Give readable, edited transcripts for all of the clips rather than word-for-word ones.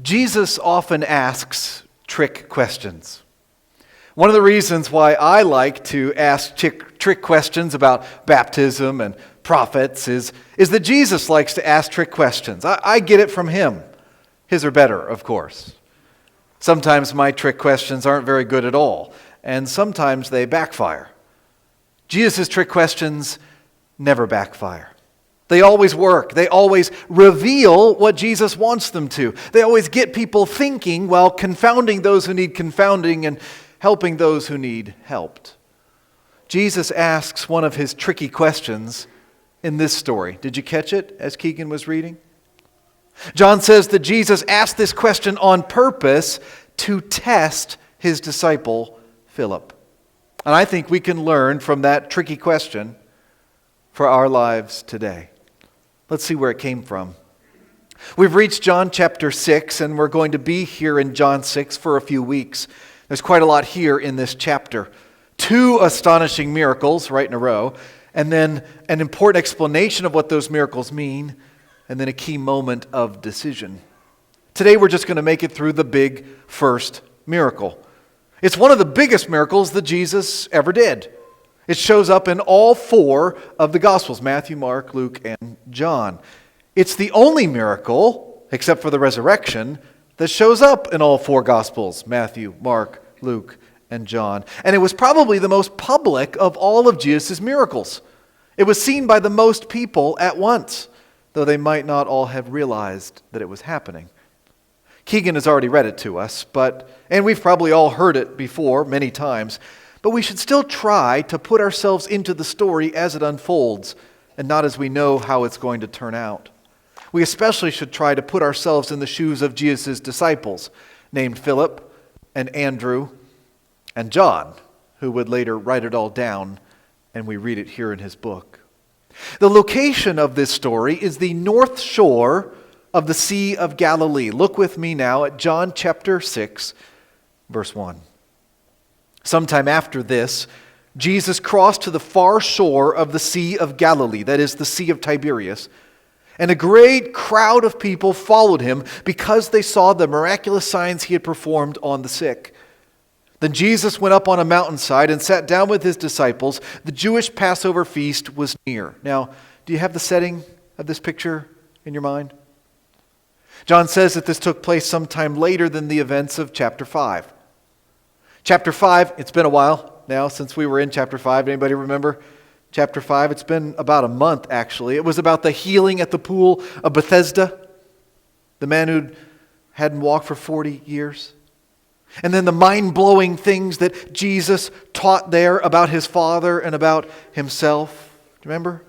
Jesus often asks trick questions. One of the reasons why I like to ask trick questions about baptism and prophets is that Jesus likes to ask trick questions. I get it from him. His are better, of course. Sometimes my trick questions aren't very good at all, and sometimes they backfire. Jesus' trick questions never backfire. They always work. They always reveal what Jesus wants them to. They always get people thinking while confounding those who need confounding and helping those who need helped. Jesus asks one of his tricky questions in this story. Did you catch it as Keegan was reading? John says that Jesus asked this question on purpose to test his disciple, Philip. And I think we can learn from that tricky question for our lives today. Let's see where it came from. We've reached John chapter 6, and we're going to be here in John 6 for a few weeks. There's quite a lot here in this chapter. 2 astonishing miracles right in a row, and then an important explanation of what those miracles mean, and then a key moment of decision. Today we're just going to make it through the big first miracle. It's one of the biggest miracles that Jesus ever did. It shows up in all 4 of the Gospels, Matthew, Mark, Luke, and John. It's the only miracle, except for the resurrection, that shows up in all 4 Gospels, Matthew, Mark, Luke, and John. And it was probably the most public of all of Jesus' miracles. It was seen by the most people at once, though they might not all have realized that it was happening. Keegan has already read it to us, and we've probably all heard it before many times, but we should still try to put ourselves into the story as it unfolds, and not as we know how it's going to turn out. We especially should try to put ourselves in the shoes of Jesus' disciples, named Philip and Andrew and John, who would later write it all down, and we read it here in his book. The location of this story is the north shore of the Sea of Galilee. Look with me now at John chapter 6, verse 1. Sometime after this, Jesus crossed to the far shore of the Sea of Galilee, that is the Sea of Tiberias, and a great crowd of people followed him because they saw the miraculous signs he had performed on the sick. Then Jesus went up on a mountainside and sat down with his disciples. The Jewish Passover feast was near. Now, do you have the setting of this picture in your mind? John says that this took place sometime later than the events of chapter 5. Chapter 5, it's been a while now since we were in chapter 5. Anybody remember chapter 5? It's been about a month, actually. It was about the healing at the pool of Bethesda, the man who hadn't walked for 40 years. And then the mind-blowing things that Jesus taught there about his Father and about himself. Do you remember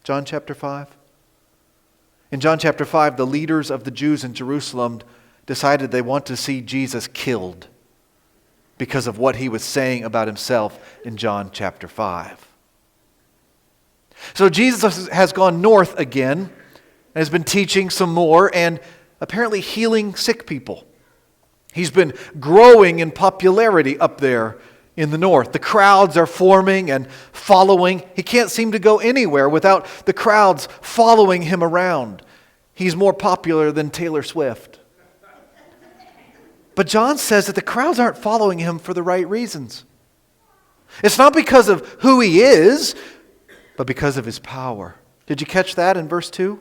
John chapter 5? In John chapter 5, the leaders of the Jews in Jerusalem decided they want to see Jesus killed because of what he was saying about himself in John chapter 5. So Jesus has gone north again and has been teaching some more and apparently healing sick people. He's been growing in popularity up there in the north. The crowds are forming and following. He can't seem to go anywhere without the crowds following him around. He's more popular than Taylor Swift. But John says that the crowds aren't following him for the right reasons. It's not because of who he is, but because of his power. Did you catch that in verse 2?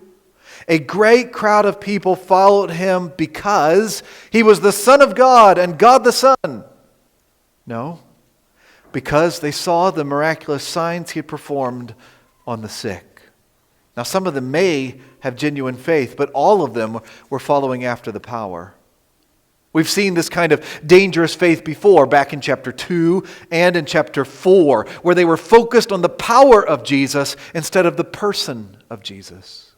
A great crowd of people followed him because he was the Son of God and God the Son. No, because they saw the miraculous signs he had performed on the sick. Now, some of them may have genuine faith, but all of them were following after the power. We've seen this kind of dangerous faith before, back in chapter 2 and in chapter 4, where they were focused on the power of Jesus instead of the person of Jesus.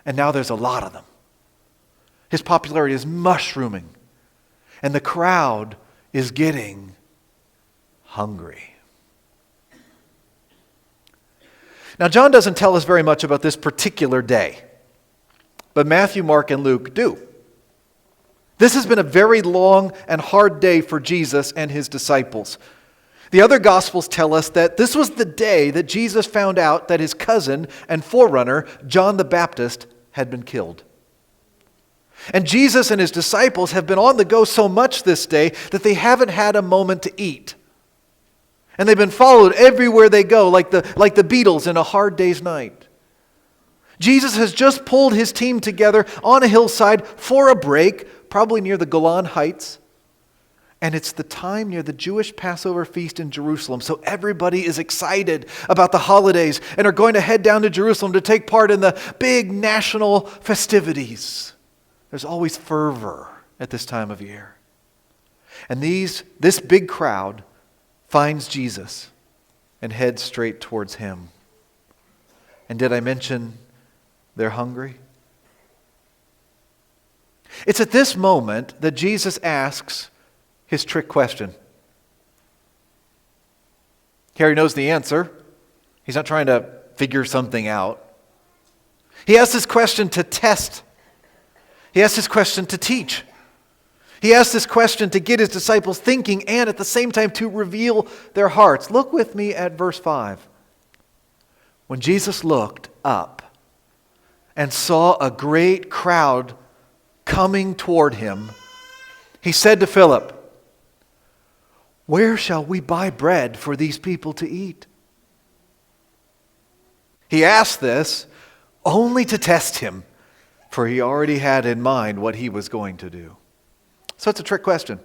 And now there's a lot of them. His popularity is mushrooming, and the crowd is getting hungry. Now, John doesn't tell us very much about this particular day, but Matthew, Mark, and Luke do. This has been a very long and hard day for Jesus and his disciples. The other Gospels tell us that this was the day that Jesus found out that his cousin and forerunner, John the Baptist, had been killed. And Jesus and his disciples have been on the go so much this day that they haven't had a moment to eat. And they've been followed everywhere they go, like the Beatles in A Hard Day's Night. Jesus has just pulled his team together on a hillside for a break, probably near the Golan Heights. And it's the time near the Jewish Passover feast in Jerusalem. So everybody is excited about the holidays and are going to head down to Jerusalem to take part in the big national festivities. There's always fervor at this time of year. And this big crowd finds Jesus and heads straight towards him. And did I mention they're hungry? It's at this moment that Jesus asks his trick question. Harry knows the answer. He's not trying to figure something out. He asks this question to test. He asks this question to teach. He asks this question to get his disciples thinking and at the same time to reveal their hearts. Look with me at verse 5. When Jesus looked up and saw a great crowd coming toward him, he said to Philip, "Where shall we buy bread for these people to eat?" He asked this only to test him, for he already had in mind what he was going to do. So it's a trick question.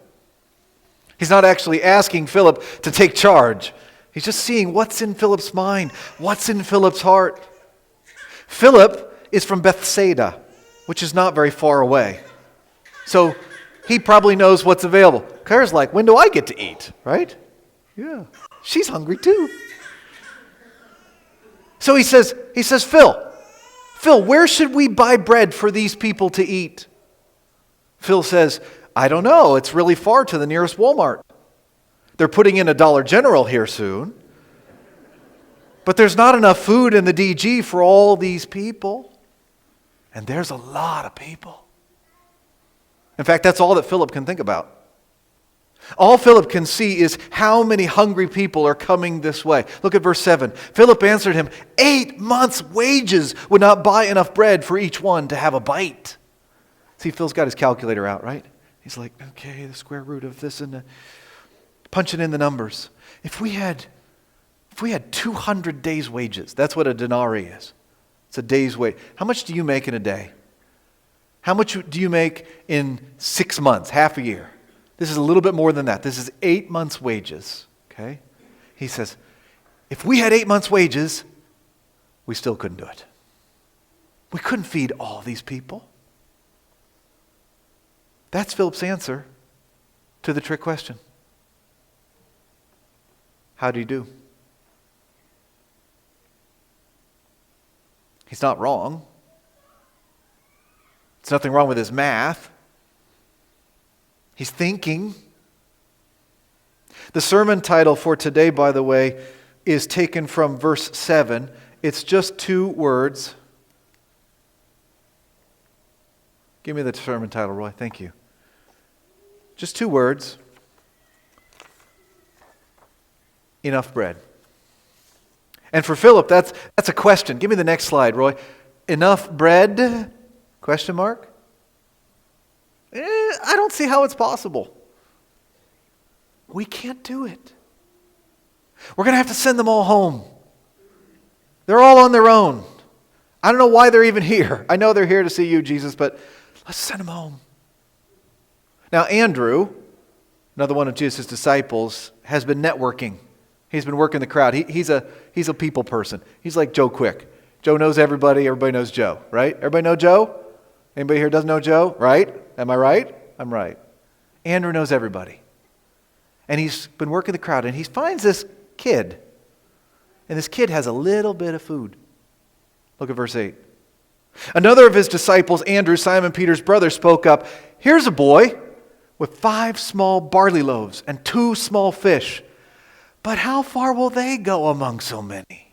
He's not actually asking Philip to take charge. He's just seeing what's in Philip's mind, what's in Philip's heart. Philip is from Bethsaida, which is not very far away. So he probably knows what's available. Claire's like, when do I get to eat, right? Yeah, she's hungry too. So he says, Phil, where should we buy bread for these people to eat? Phil says, I don't know. It's really far to the nearest Walmart. They're putting in a Dollar General here soon. But there's not enough food in the DG for all these people. And there's a lot of people. In fact, that's all that Philip can think about. All Philip can see is how many hungry people are coming this way. Look at verse 7. Philip answered him, 8 months' wages would not buy enough bread for each one to have a bite. See, Phil's got his calculator out, right? He's like, okay, the square root of this and punching in the numbers. If we had 200 days' wages, that's what a denarii is. It's a day's wage. How much do you make in a day? How much do you make in 6 months, half a year? This is a little bit more than that. This is 8 months' wages. Okay? He says, if we had 8 months' wages, we still couldn't do it. We couldn't feed all these people. That's Philip's answer to the trick question. How do you do? He's not wrong. There's nothing wrong with his math. He's thinking. The sermon title for today, by the way, is taken from verse 7. It's just 2 words. Give me the sermon title, Roy. Thank you. Just 2 words. Enough bread. And for Philip, that's a question. Give me the next slide, Roy. Enough bread? Question mark? I don't see how it's possible. We can't do it. We're going to have to send them all home. They're all on their own. I don't know why they're even here. I know they're here to see you, Jesus, but let's send them home. Now, Andrew, another one of Jesus' disciples, has been networking. He's been working the crowd. He's a people person. He's like Joe Quick. Joe knows everybody. Everybody knows Joe, right? Everybody know Joe? Anybody here doesn't know Joe? Right? Am I right? I'm right. Andrew knows everybody. And he's been working the crowd, and he finds this kid. And this kid has a little bit of food. Look at verse 8. Another of his disciples, Andrew, Simon Peter's brother, spoke up. Here's a boy with 5 small barley loaves and 2 small fish. But how far will they go among so many?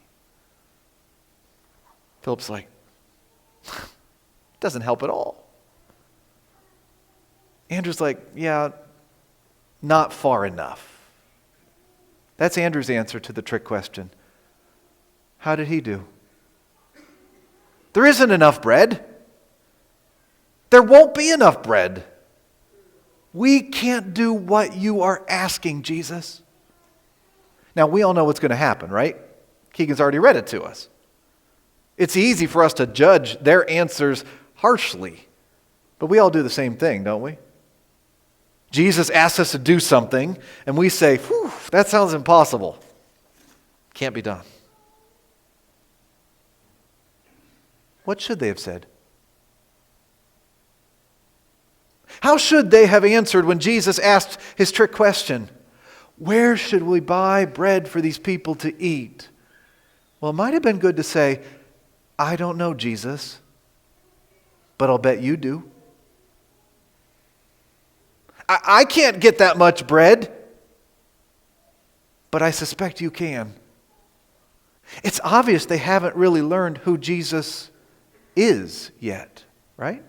Philip's like, doesn't help at all. Andrew's like, yeah, not far enough. That's Andrew's answer to the trick question. How did he do? There isn't enough bread. there won't be enough bread. We can't do what you are asking, Jesus. Now, we all know what's going to happen, right? Keegan's already read it to us. It's easy for us to judge their answers harshly, but we all do the same thing, don't we? Jesus asks us to do something, and we say, "Whew, that sounds impossible. Can't be done." What should they have said? How should they have answered when Jesus asked his trick question? Where should we buy bread for these people to eat? Well, it might have been good to say, I don't know, Jesus, but I'll bet you do. I can't get that much bread, but I suspect you can. It's obvious they haven't really learned who Jesus is yet, right?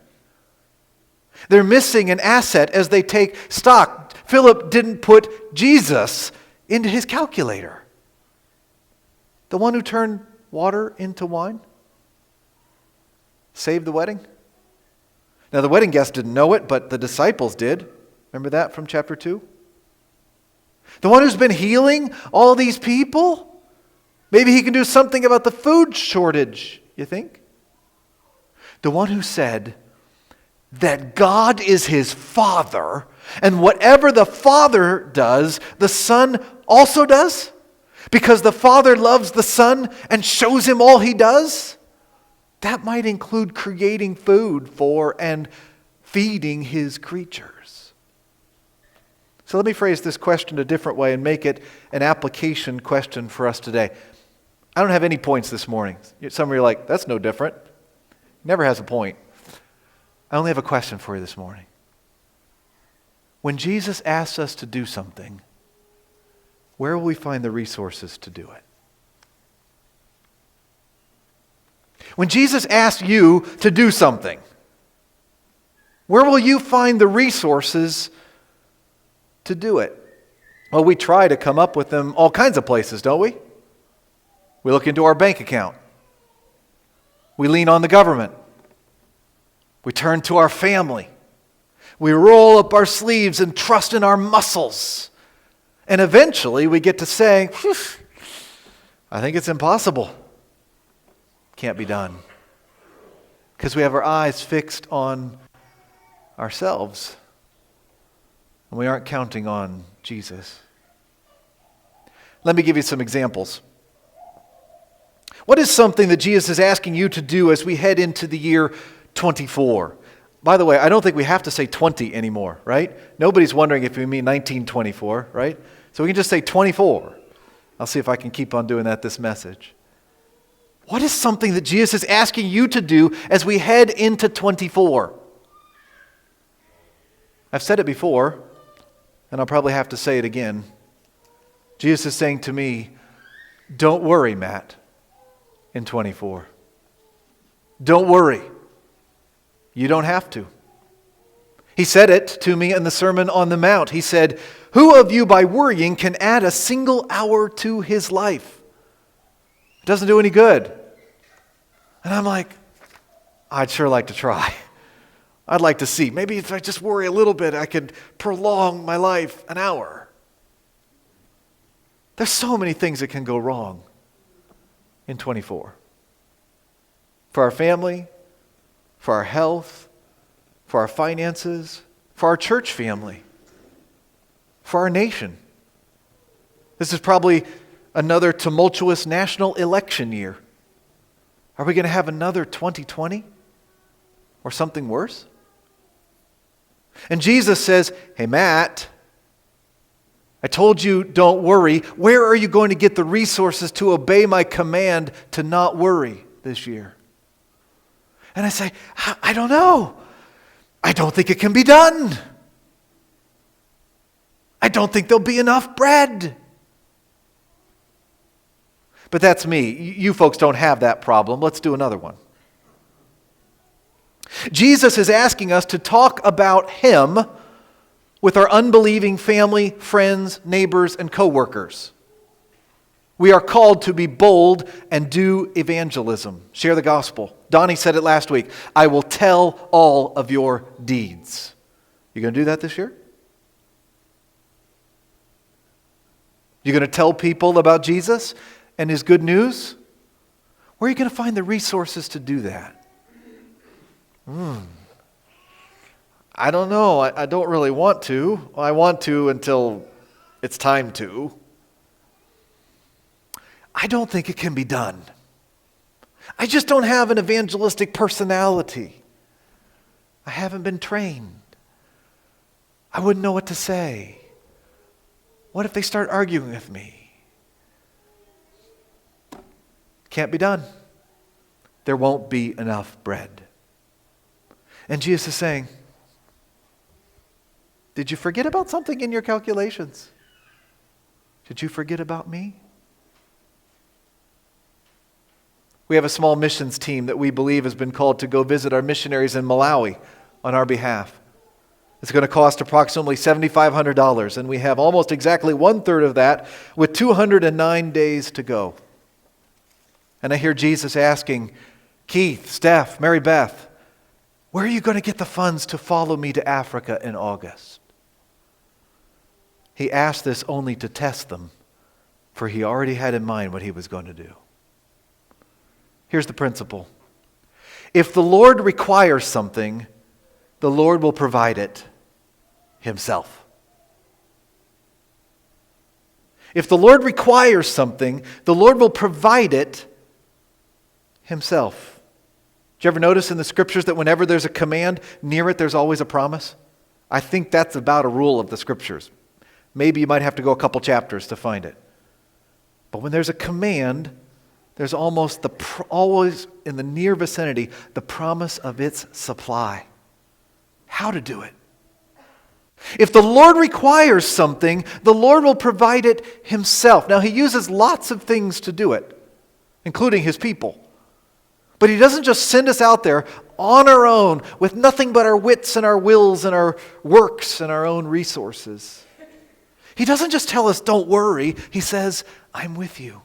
They're missing an asset as they take stock. Philip didn't put Jesus into his calculator. The one who turned water into wine? Saved the wedding? Now the wedding guests didn't know it, but the disciples did. Remember that from chapter 2? The one who's been healing all these people? Maybe he can do something about the food shortage, you think? The one who said that God is his Father, and whatever the Father does, the Son also does? Because the Father loves the Son and shows him all he does? That might include creating food for and feeding his creatures. So let me phrase this question a different way and make it an application question for us today. I don't have any points this morning. Some of you are like, that's no different. Never has a point. I only have a question for you this morning. When Jesus asks us to do something, where will we find the resources to do it? When Jesus asks you to do something, where will you find the resources to do it? Well, we try to come up with them all kinds of places, don't we? We look into our bank account. We lean on the government. We turn to our family. We roll up our sleeves and trust in our muscles. And eventually we get to saying, I think it's impossible. Can't be done. Because we have our eyes fixed on ourselves. And we aren't counting on Jesus. Let me give you some examples. What is something that Jesus is asking you to do as we head into the year 24? By the way, I don't think we have to say 20 anymore, right? Nobody's wondering if we mean 1924, right? So we can just say 24. I'll see if I can keep on doing that this message. What is something that Jesus is asking you to do as we head into 24? I've said it before, and I'll probably have to say it again. Jesus is saying to me, don't worry, Matt, in 24. Don't worry. You don't have to. He said it to me in the Sermon on the Mount. He said, who of you by worrying can add a single hour to his life? It doesn't do any good. And I'm like, I'd sure like to try. I'd like to see. Maybe if I just worry a little bit, I could prolong my life an hour. There's so many things that can go wrong in 24. For our family, for our health, for our finances, for our church family, for our nation. This is probably another tumultuous national election year. Are we going to have another 2020 or something worse? And Jesus says, hey, Matt, I told you don't worry. Where are you going to get the resources to obey my command to not worry this year? And I say, I don't know. I don't think it can be done. I don't think there'll be enough bread. But that's me. You folks don't have that problem. Let's do another one. Jesus is asking us to talk about him with our unbelieving family, friends, neighbors, and coworkers. We are called to be bold and do evangelism. Share the gospel. Donnie said it last week. I will tell all of your deeds. You going to do that this year? You going to tell people about Jesus and his good news? Where are you going to find the resources to do that? I don't know. I don't really want to. I want to until it's time to. I don't think it can be done. I just don't have an evangelistic personality. I haven't been trained. I wouldn't know what to say. What if they start arguing with me? Can't be done. There won't be enough bread. And Jesus is saying, did you forget about something in your calculations? Did you forget about me? We have a small missions team that we believe has been called to go visit our missionaries in Malawi on our behalf. It's going to cost approximately $7,500, and we have almost exactly 1/3 of that with 209 days to go. And I hear Jesus asking, Keith, Steph, Mary Beth, where are you going to get the funds to follow me to Africa in August? He asked this only to test them, for he already had in mind what he was going to do. Here's the principle. If the Lord requires something, the Lord will provide it himself. If the Lord requires something, the Lord will provide it himself. Did you ever notice in the scriptures that whenever there's a command, near it there's always a promise? I think that's about a rule of the scriptures. Maybe you might have to go a couple chapters to find it. But when there's a command, there's almost always in the near vicinity the promise of its supply. How to do it. If the Lord requires something, the Lord will provide it himself. Now, he uses lots of things to do it, including his people. But he doesn't just send us out there on our own with nothing but our wits and our wills and our works and our own resources. He doesn't just tell us, don't worry. He says, I'm with you.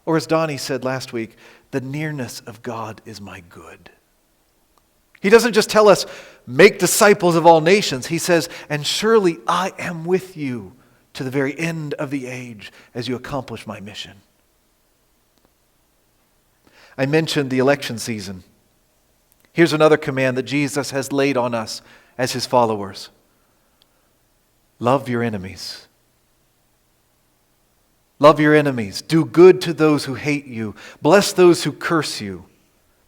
Or as Donnie said last week, the nearness of God is my good. He doesn't just tell us, make disciples of all nations. He says, and surely I am with you to the very end of the age as you accomplish my mission. I mentioned the election season. Here's another command that Jesus has laid on us as his followers. Love your enemies. Love your enemies. Do good to those who hate you. Bless those who curse you.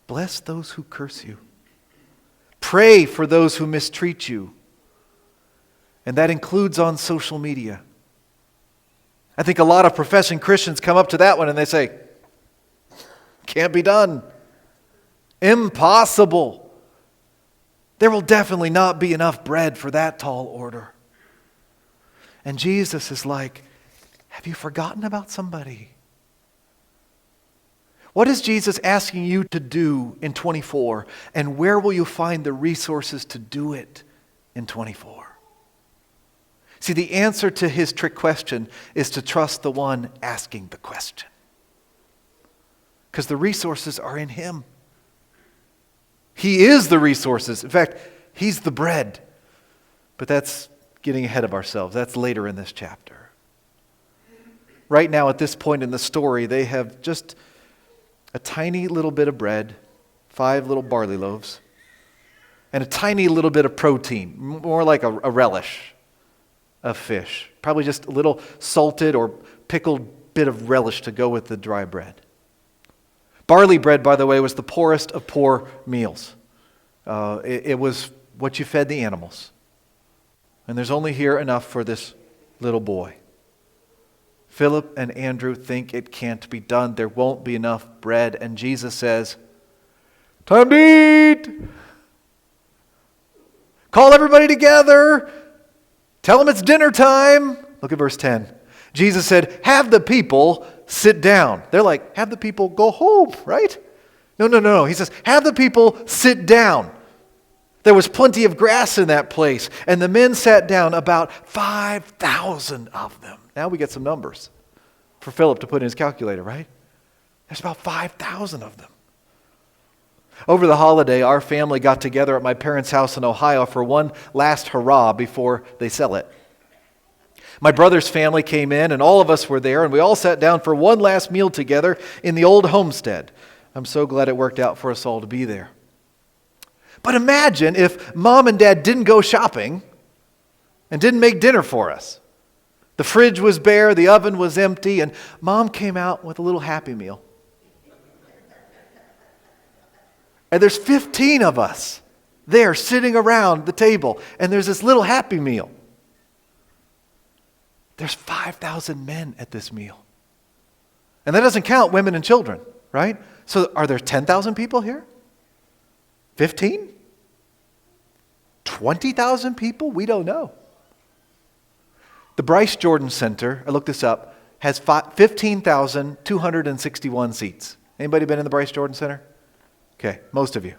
Bless those who curse you. Pray for those who mistreat you. And that includes on social media. I think a lot of professing Christians come up to that one and they say, can't be done. Impossible. There will definitely not be enough bread for that tall order. And Jesus is like, have you forgotten about somebody? What is Jesus asking you to do in 24? And where will you find the resources to do it in 24? See, the answer to his trick question is to trust the one asking the question. Because the resources are in him. He is the resources. In fact, he's the bread. But that's getting ahead of ourselves. That's later in this chapter. Right now, at this point in the story, they have just a tiny little bit of bread, 5 little barley loaves, and a tiny little bit of protein, more like a relish of fish. Probably just a little salted or pickled bit of relish to go with the dry bread. Barley bread, by the way, was the poorest of poor meals. It was what you fed the animals. And there's only here enough for this little boy. Philip and Andrew think it can't be done. There won't be enough bread. And Jesus says, time to eat. Call everybody together. Tell them it's dinner time. Look at verse 10. Jesus said, have the people sit down. They're like, have the people go home, right? No. He says, have the people sit down. There was plenty of grass in that place. And the men sat down, about 5,000 of them. Now we get some numbers. for Philip to put in his calculator, right? There's about 5,000 of them. Over the holiday, our family got together at my parents' house in Ohio for one last hurrah before they sell it. My brother's family came in, and all of us were there, and we all sat down for one last meal together in the old homestead. I'm so glad it worked out for us all to be there. But imagine if Mom and Dad didn't go shopping and didn't make dinner for us. The fridge was bare, the oven was empty, and Mom came out with a little Happy Meal. And there's 15 of us there sitting around the table, and there's this little Happy Meal. There's 5,000 men at this meal. And that doesn't count women and children, right? So are there 10,000 people here? 15? 20,000 people? We don't know. The Bryce Jordan Center, I looked this up, has 15,261 seats. Anybody been in the Bryce Jordan Center? Okay, most of you.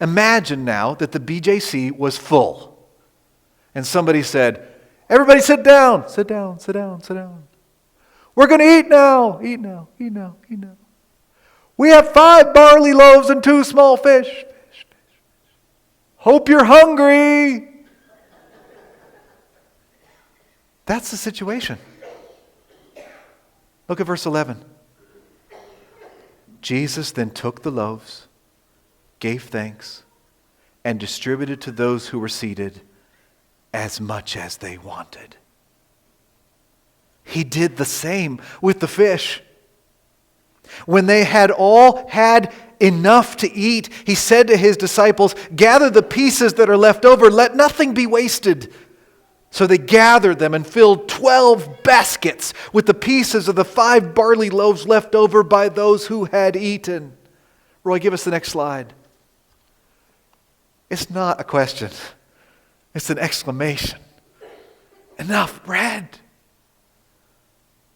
Imagine now that the BJC was full. And somebody said, everybody sit down, sit down, sit down, sit down. We're going to eat now, eat now, eat now, eat now. We have 5 barley loaves and 2 small fish. Hope you're hungry. That's the situation. Look at verse 11. Jesus then took the loaves, gave thanks, and distributed to those who were seated as much as they wanted. He did the same with the fish. When they had all had enough to eat, he said to his disciples, gather the pieces that are left over, let nothing be wasted. So they gathered them and filled 12 baskets with the pieces of the 5 barley loaves left over by those who had eaten. Roy, give us the next slide. It's not a question. It's an exclamation. Enough bread.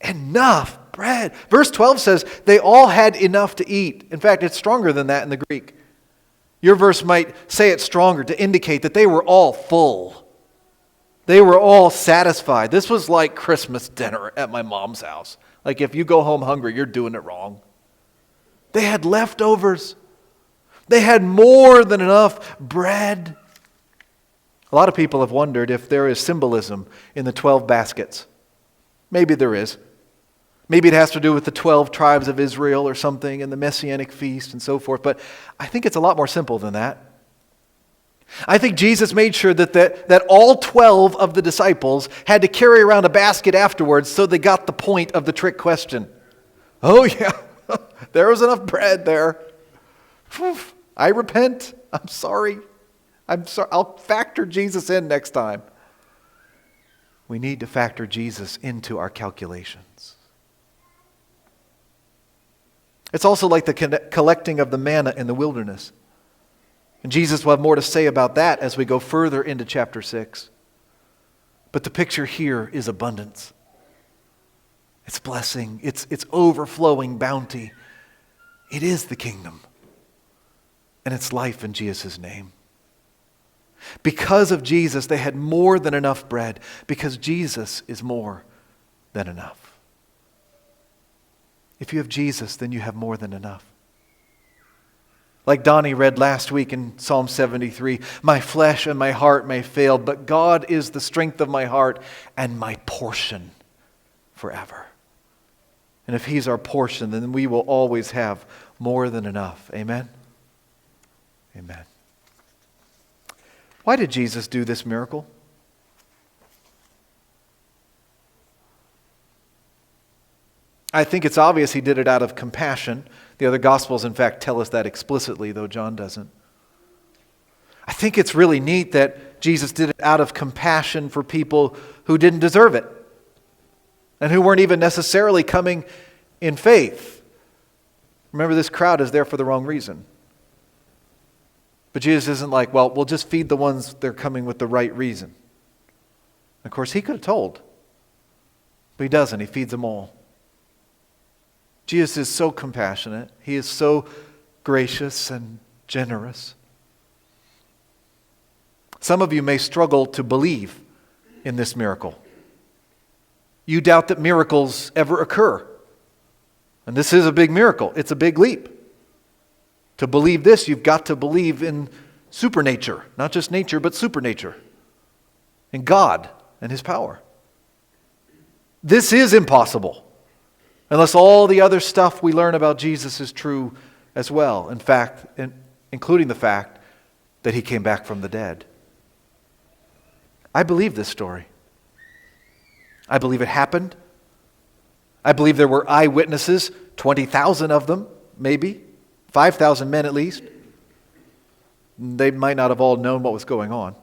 Enough bread. Verse 12 says they all had enough to eat. In fact, it's stronger than that in the Greek. Your verse might say it stronger to indicate that they were all full. They were all satisfied. This was like Christmas dinner at my mom's house. Like if you go home hungry, you're doing it wrong. They had leftovers. They had more than enough bread. A lot of people have wondered if there is symbolism in the 12 baskets. Maybe there is. Maybe it has to do with the 12 tribes of Israel or something and the Messianic feast and so forth. But I think it's a lot more simple than that. I think Jesus made sure that all 12 of the disciples had to carry around a basket afterwards so they got the point of the trick question. Oh yeah, there was enough bread there. I repent. I'm sorry. I'll factor Jesus in next time. We need to factor Jesus into our calculations. It's also like the collecting of the manna in the wilderness. And Jesus will have more to say about that as we go further into chapter 6. But the picture here is abundance. It's blessing. It's overflowing bounty. It is the kingdom. And it's life in Jesus' name. Because of Jesus, they had more than enough bread. Because Jesus is more than enough. If you have Jesus, then you have more than enough. Like Donnie read last week in Psalm 73, my flesh and my heart may fail, but God is the strength of my heart and my portion forever. And if He's our portion, then we will always have more than enough. Amen? Amen. Why did Jesus do this miracle? I think it's obvious He did it out of compassion. The other Gospels, in fact, tell us that explicitly, though John doesn't. I think it's really neat that Jesus did it out of compassion for people who didn't deserve it and who weren't even necessarily coming in faith. Remember, this crowd is there for the wrong reason. But Jesus isn't like, well, we'll just feed the ones they're coming with the right reason. Of course, He could have told, but He doesn't. He feeds them all. Jesus is so compassionate. He is so gracious and generous. Some of you may struggle to believe in this miracle. You doubt that miracles ever occur. And this is a big miracle. It's a big leap. To believe this, you've got to believe in supernature. Not just nature, but supernature. In God and His power. This is impossible. Unless all the other stuff we learn about Jesus is true as well. In fact, including the fact that He came back from the dead. I believe this story. I believe it happened. I believe there were eyewitnesses, 20,000 of them, maybe, 5,000 men at least. They might not have all known what was going on.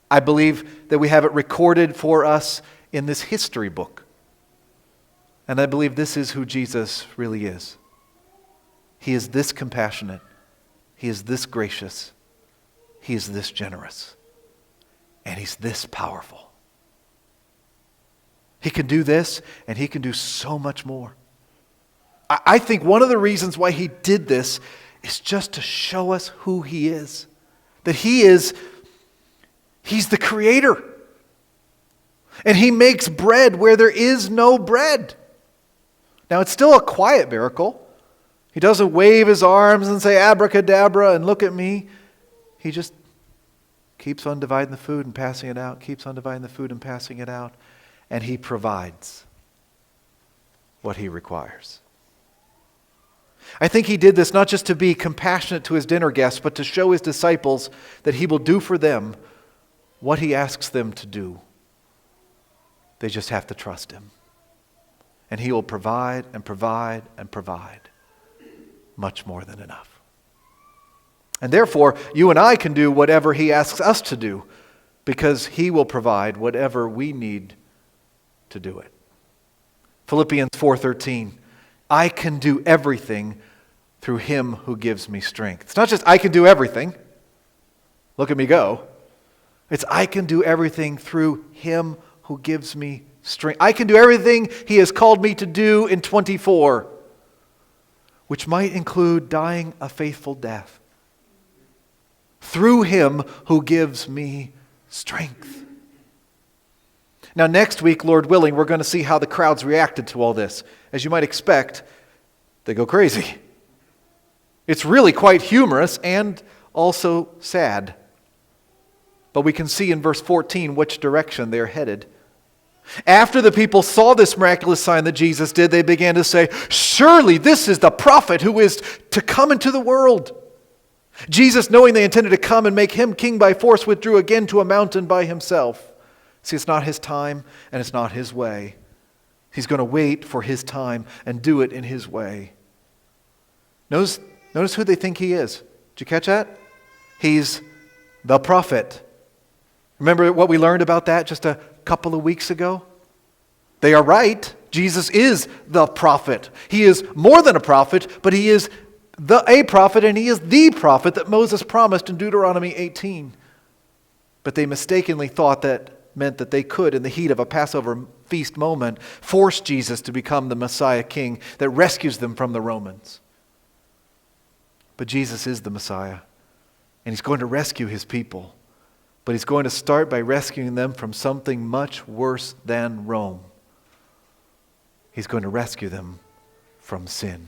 I believe that we have it recorded for us in this history book. And I believe this is who Jesus really is. He is this compassionate. He is this gracious. He is this generous. And He's this powerful. He can do this, and He can do so much more. I think one of the reasons why He did this is just to show us who He is. That He's the Creator. And He makes bread where there is no bread. Now, it's still a quiet miracle. He doesn't wave His arms and say, abracadabra, and look at me. He just keeps on dividing the food and passing it out, keeps on dividing the food and passing it out. And He provides what He requires. I think He did this not just to be compassionate to His dinner guests, but to show His disciples that He will do for them what He asks them to do. They just have to trust Him. And He will provide and provide and provide much more than enough. And therefore, you and I can do whatever He asks us to do because He will provide whatever we need to do it. Philippians 4:13, I can do everything through Him who gives me strength. It's not just I can do everything. Look at me go. It's I can do everything through Him who gives me strength. I can do everything He has called me to do in 24, which might include dying a faithful death. Through Him who gives me strength. Now next week, Lord willing, we're going to see how the crowds reacted to all this. As you might expect, they go crazy. It's really quite humorous and also sad. But we can see in verse 14 which direction they're headed. After the people saw this miraculous sign that Jesus did, they began to say, surely this is the prophet who is to come into the world. Jesus, knowing they intended to come and make Him king by force, withdrew again to a mountain by Himself. See, it's not His time and it's not His way. He's going to wait for His time and do it in His way. Notice who they think He is. Did you catch that? He's the prophet. Remember what we learned about that just a couple of weeks ago? They are right. Jesus is the prophet. He is more than a prophet, but He is a prophet, and He is the prophet that Moses promised in Deuteronomy 18. But they mistakenly thought that meant that they could, in the heat of a Passover feast moment, force Jesus to become the Messiah King that rescues them from the Romans. But Jesus is the Messiah, and He's going to rescue His people. But He's going to start by rescuing them from something much worse than Rome. He's going to rescue them from sin.